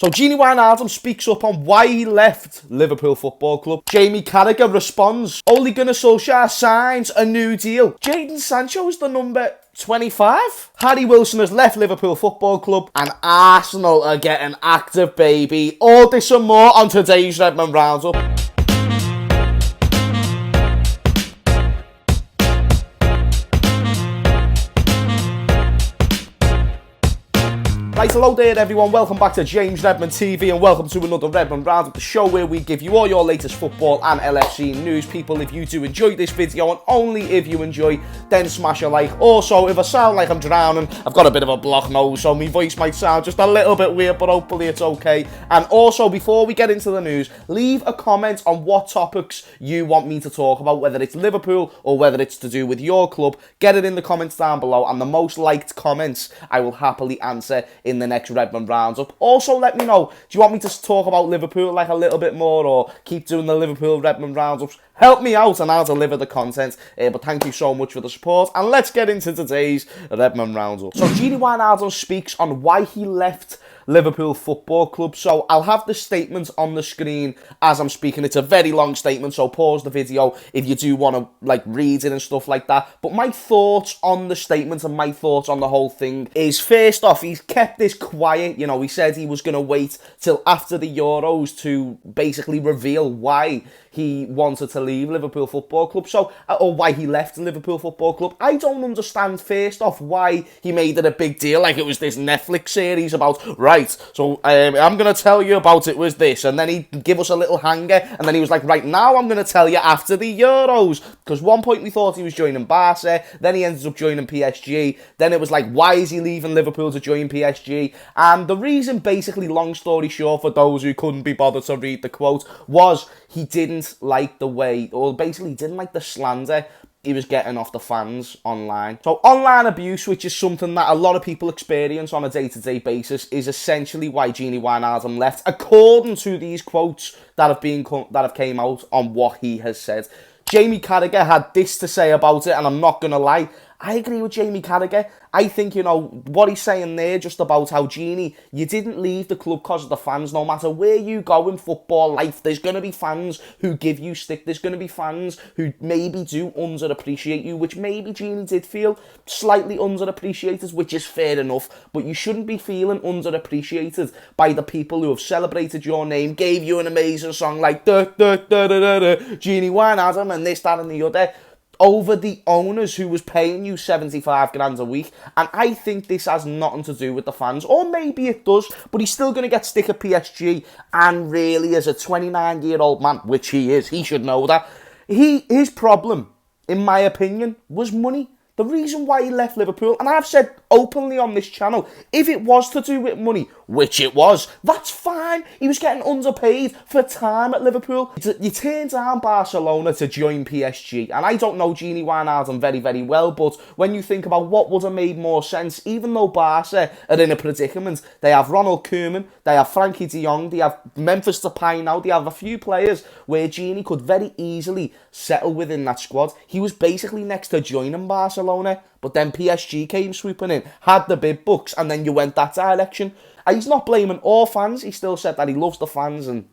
So Gini Wijnaldum speaks up on why he left Liverpool Football Club. Jamie Carragher responds, Ole NEW DEAL signs a new deal. Jadon Sancho is the number 25. Harry Wilson has left Liverpool Football Club and Arsenal are getting active, baby. All this and more on today's Redman Roundup. Right, hello there everyone, welcome back to James Redman TV and welcome to another Redman Roundup, the show where we give you all your latest football and LFC news. People, if you do enjoy this video, and only if you enjoy, then smash a like. Also, if I sound like I'm drowning, I've got a bit of a blocked nose, so my voice might sound just a little bit weird, but hopefully it's okay. And also, before we get into the news, leave a comment on what topics you want me to talk about, whether it's Liverpool or whether it's to do with your club. Get it in the comments down below, and the most liked comments I will happily answer in the next Redman Roundup. Also, let me know, do you want me to talk about Liverpool like a little bit more, or keep doing the Liverpool Redman Roundups? Help me out and I'll deliver the content. But thank you so much for the support, and let's get into today's Redman Roundup. So Gini Wijnaldum speaks on why he left Liverpool Football Club. So I'll have the statement on the screen as I'm speaking. It's a very long statement, so pause the video if you do want to read it and stuff like that. But my thoughts on the statement and my thoughts on the whole thing is, first off, he's kept this quiet. You know, he said he was going to wait till after the Euros to basically reveal why he wanted to leave Liverpool Football Club, or why he left Liverpool Football Club. I don't understand, first off, why he made it a big deal, like it was this Netflix series about, right, so I'm going to tell you about it was this, and then he'd give us a little hanger, and then he was like, right, now I'm going to tell you after the Euros, because one point we thought he was joining Barca, then he ended up joining PSG, then it was like, why is he leaving Liverpool to join PSG? And the reason, basically, long story short, for those who couldn't be bothered to read the quote, was he didn't like the way, or basically didn't like the slander he was getting off the fans online. So online abuse, which is something that a lot of people experience on a day-to-day basis, is essentially why Gini Wijnaldum left, according to these quotes that have came out on what he has said. Jamie Carragher had this to say about it, and I'm not going to lie, I agree with Jamie Carragher. I think, you know, what he's saying there just about how, Gini, you didn't leave the club because of the fans. No matter where you go in football life, there's going to be fans who give you stick. There's going to be fans who maybe do underappreciate you, which maybe Gini did feel slightly underappreciated, which is fair enough. But you shouldn't be feeling underappreciated by the people who have celebrated your name, gave you an amazing song like Gini Wijnaldum and this, that and the other, over the owners who was paying you 75 grand a week. And I think this has nothing to do with the fans, or maybe it does, but he's still going to get stick at PSG. And really, as a 29-year-old man, which he is, he should know that, his problem, in my opinion, was money. The reason why he left Liverpool, and I've said openly on this channel, if it was to do with money, which it was, that's fine. He was getting underpaid for time at Liverpool. You turned down Barcelona to join PSG, and I don't know Gini Wijnaldum very, very well, but when you think about what would have made more sense, even though Barca are in a predicament, they have Ronald Koeman, they have Frankie de Jong, they have Memphis Depay now, they have a few players where Gini could very easily settle within that squad. He was basically next to joining Barcelona, but then PSG came swooping in, had the big bucks, and then you went that direction. And he's not blaming all fans. He still said that he loves the fans and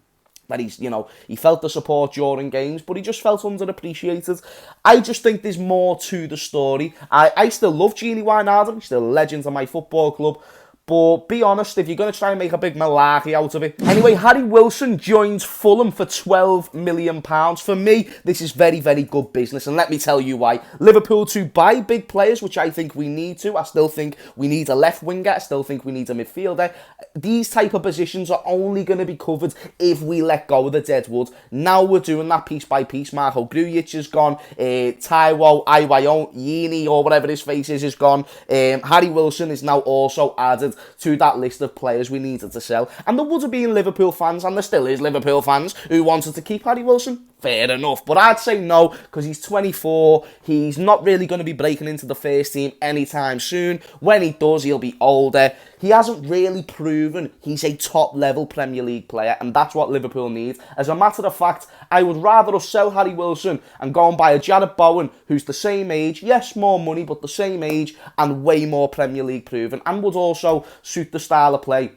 that he's, you know, he felt the support during games, but he just felt underappreciated. I just think there's more to the story. I still love Gini Wijnaldum. He's still a legend of my football club. But be honest, if you're going to try and make a big malarkey out of it. Anyway, Harry Wilson joins Fulham for £12 million. For me, this is very, very good business. And let me tell you why. Liverpool to buy big players, which I think we need to. I still think we need a left winger. I still think we need a midfielder. These type of positions are only going to be covered if we let go of the deadwood. Now we're doing that piece by piece. Marco Grujic is gone. Taiwo Yini, or whatever his face is gone. Harry Wilson is now also added to that list of players we needed to sell. And there would have been Liverpool fans, and there still is Liverpool fans, who wanted to keep Harry Wilson. Fair enough, but I'd say no, because he's 24, he's not really going to be breaking into the first team anytime soon. When he does, he'll be older. He hasn't really proven he's a top-level Premier League player, and that's what Liverpool needs. As a matter of fact, I would rather us sell Harry Wilson and go and buy a Jared Bowen, who's the same age, yes, more money, but the same age, and way more Premier League proven, and would also suit the style of play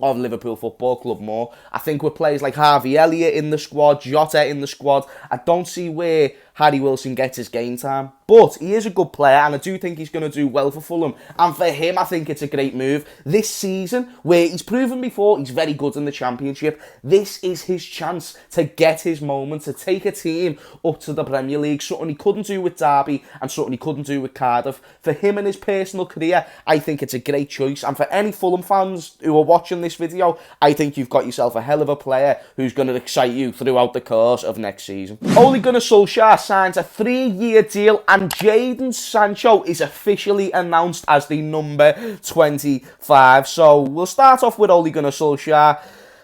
of Liverpool Football Club more. I think with players like Harvey Elliott in the squad, Jota in the squad, I don't see where Harry Wilson gets his game time. But he is a good player, and I do think he's going to do well for Fulham. And for him, I think it's a great move. This season, where he's proven before he's very good in the Championship, this is his chance to get his moment, to take a team up to the Premier League, something he couldn't do with Derby and something he couldn't do with Cardiff. For him and his personal career, I think it's a great choice. And for any Fulham fans who are watching this video, I think you've got yourself a hell of a player who's going to excite you throughout the course of next season. Ole Gunnar Solskjaer signs a 3-year deal, and Jadon Sancho is officially announced as the number 25. So we'll start off with Ole Gunnar Solskjaer.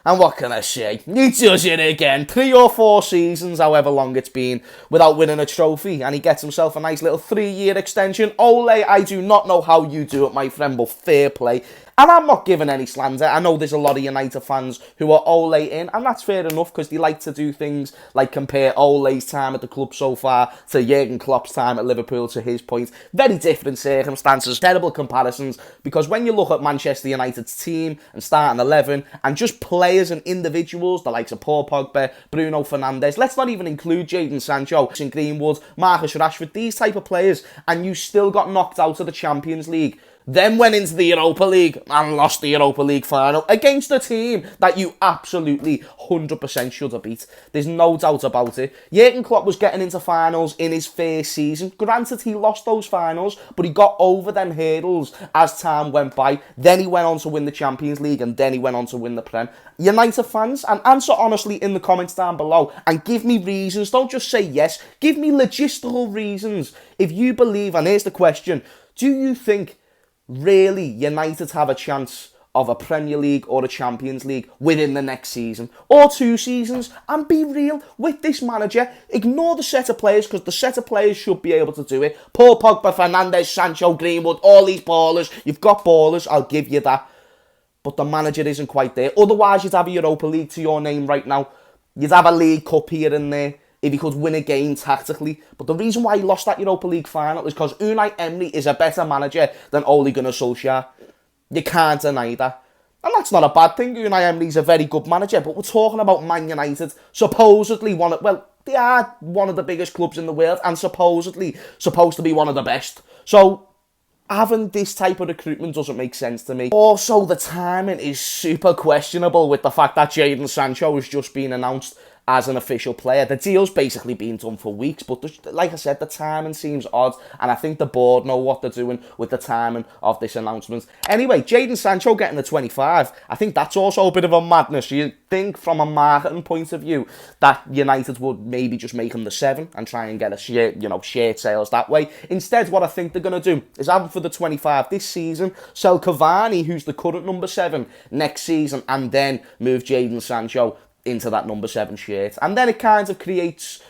And what can I say? He does it again. 3 or 4 seasons, however long it's been, without winning a trophy. And he gets himself a nice little 3-year extension. Ole, I do not know how you do it, my friend, but fair play. And I'm not giving any slander. I know there's a lot of United fans who are Ole in, and that's fair enough because they like to do things like compare Ole's time at the club so far to Jurgen Klopp's time at Liverpool to his point. Very different circumstances, terrible comparisons, because when you look at Manchester United's team and starting 11 and just players and individuals, the likes of Paul Pogba, Bruno Fernandes, let's not even include Jadon Sancho, Greenwood, Marcus Rashford, these type of players, and you still got knocked out of the Champions League. Then went into the Europa League and lost the Europa League final against a team that you absolutely 100% should have beat. There's no doubt about it. Jurgen Klopp was getting into finals in his first season. Granted, he lost those finals, but he got over them hurdles as time went by. Then he went on to win the Champions League, and then he went on to win the Prem. United fans, and answer honestly in the comments down below and give me reasons. Don't just say yes. Give me logistical reasons. If you believe, and here's the question, do you think really United have a chance of a Premier League or a Champions League within the next season or 2 seasons? And be real with this manager. Ignore the set of players, because the set of players should be able to do it. Paul Pogba, Fernandes, Sancho, Greenwood, all these ballers. You've got ballers, I'll give you that. But the manager isn't quite there. Otherwise, you'd have a Europa League to your name right now. You'd have a League Cup here and there if he could win a game tactically. But the reason why he lost that Europa League final is because Unai Emery is a better manager than Ole Gunnar Solskjaer. You can't deny that. And that's not a bad thing. Unai Emery's a very good manager, but we're talking about Man United, supposedly they are one of the biggest clubs in the world and supposedly supposed to be one of the best. So having this type of recruitment doesn't make sense to me. Also, the timing is super questionable with the fact that Jadon Sancho has just been announced as an official player. The deal's basically been done for weeks, but like I said, the timing seems odd, and I think the board know what they're doing with the timing of this announcement. Anyway, Jadon Sancho getting the 25, I think that's also a bit of a madness. You think from a marketing point of view that United would maybe just make him the 7 and try and get a shirt sales that way. Instead, what I think they're going to do is have him for the 25 this season, sell Cavani, who's the current number 7, next season, and then move Jadon Sancho into that number 7 shirt. And then it kind of creates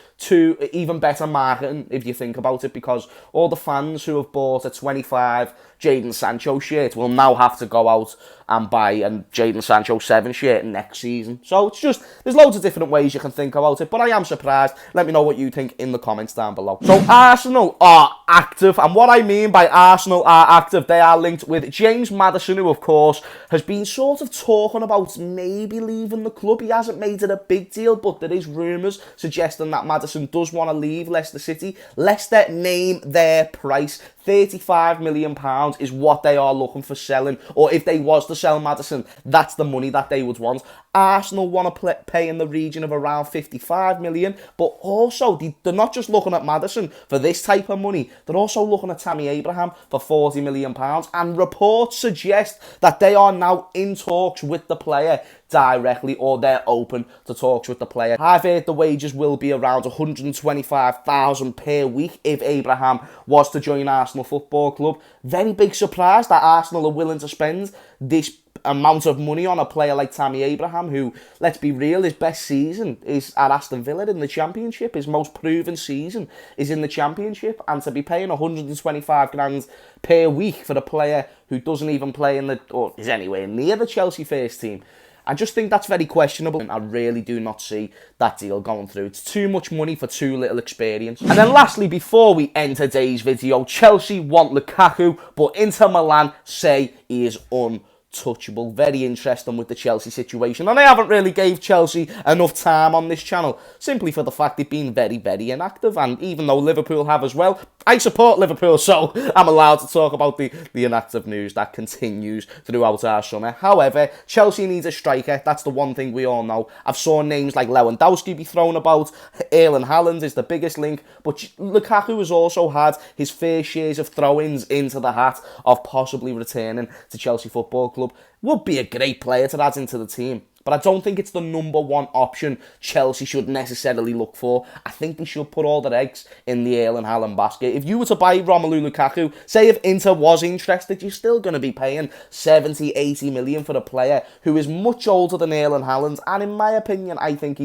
even better marketing, if you think about it, because all the fans who have bought a 25 Jadon Sancho shirt will now have to go out and buy a Jadon Sancho 7 shirt next season. So it's just, there's loads of different ways you can think about it, but I am surprised. Let me know what you think in the comments down below. So Arsenal are active, and what I mean by Arsenal are active, they are linked with James Maddison, who of course has been sort of talking about maybe leaving the club. He hasn't made it a big deal, but there is rumours suggesting that Maddison does want to leave Leicester City. Leicester name their price. £35 million is what they are looking for selling, or if they was to sell Maddison, that's the money that they would want. Arsenal want to pay in the region of around 55 million, but also they're not just looking at Maddison for this type of money, they're also looking at Tammy Abraham for £40 million, and reports suggest that they are now in talks with the player directly, or they're open to talks with the player. I've heard the wages will be around 125,000 per week if Abraham was to join Arsenal Football Club. Very big surprise that Arsenal are willing to spend this amount of money on a player like Tammy Abraham, who, let's be real, his best season is at Aston Villa in the Championship. His most proven season is in the Championship, and to be paying 125 grand per week for a player who doesn't even play or is anywhere near the Chelsea first team, I just think that's very questionable, and I really do not see that deal going through. It's too much money for too little experience. And then lastly, before we end today's video, Chelsea want Lukaku, but Inter Milan say he is untouchable. touchable, very interesting with the Chelsea situation. And I haven't really gave Chelsea enough time on this channel, simply for the fact they've been very, very inactive. And even though Liverpool have as well, I support Liverpool, so I'm allowed to talk about the inactive news that continues throughout our summer. However, Chelsea needs a striker. That's the one thing we all know. I've saw names like Lewandowski be thrown about. Erling Haaland is the biggest link, but Lukaku has also had his fair shares of throw-ins into the hat of possibly returning to Chelsea Football Club. Would be a great player to add into the team, but I don't think it's the number one option Chelsea should necessarily look for. I think they should put all their eggs in the Erling Haaland basket. If you were to buy Romelu Lukaku, say if Inter was interested, you're still going to be paying 70, 80 million for a player who is much older than Erling Haaland. And in my opinion, I think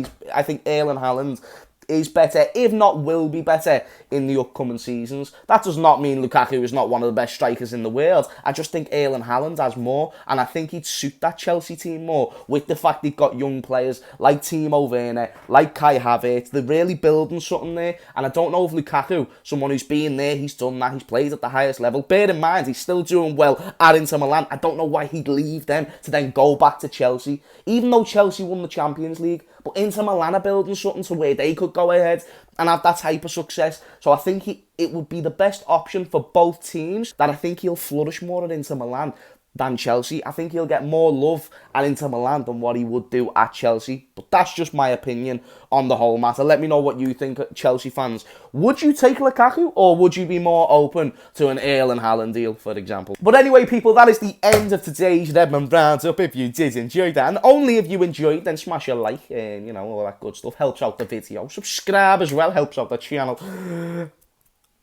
Erling Haaland is better, if not will be better, in the upcoming seasons. That does not mean Lukaku is not one of the best strikers in the world. I just think Erling Haaland has more, and I think he'd suit that Chelsea team more with the fact they've got young players like Timo Werner, like Kai Havertz. They're really building something there, and I don't know if Lukaku, someone who's been there, he's done that, he's played at the highest level. Bear in mind, he's still doing well at Inter Milan. I don't know why he'd leave them to then go back to Chelsea, even though Chelsea won the Champions League. But Inter Milan are building something to where they could go ahead and have that type of success. So I think it would be the best option for both teams, that I think he'll flourish more at Inter Milan than Chelsea. I think he'll get more love at Inter Milan than what he would do at Chelsea. But that's just my opinion on the whole matter. Let me know what you think, Chelsea fans. Would you take Lukaku, or would you be more open to an Erling Haaland deal, for example? But anyway, people, that is the end of today's Redmond Roundup. If you did enjoy that, and only if you enjoyed, then smash a like and, you know, all that good stuff. Helps out the video. Subscribe as well, helps out the channel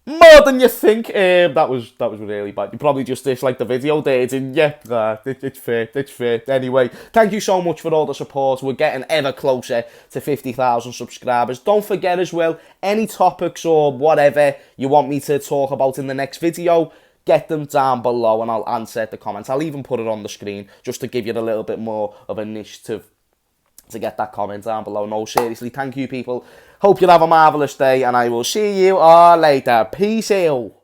more than you think. That was really bad. You probably just disliked the video there, didn't you? It's fair. Anyway, thank you so much for all the support. We're getting ever closer to 50,000 subscribers. Don't forget as well, any topics or whatever you want me to talk about in the next video, get them down below and I'll answer the comments. I'll even put it on the screen just to give you a little bit more of an initiative to get that comment down below. No, seriously, thank you, people. Hope you have a marvellous day, and I will see you all later. Peace out.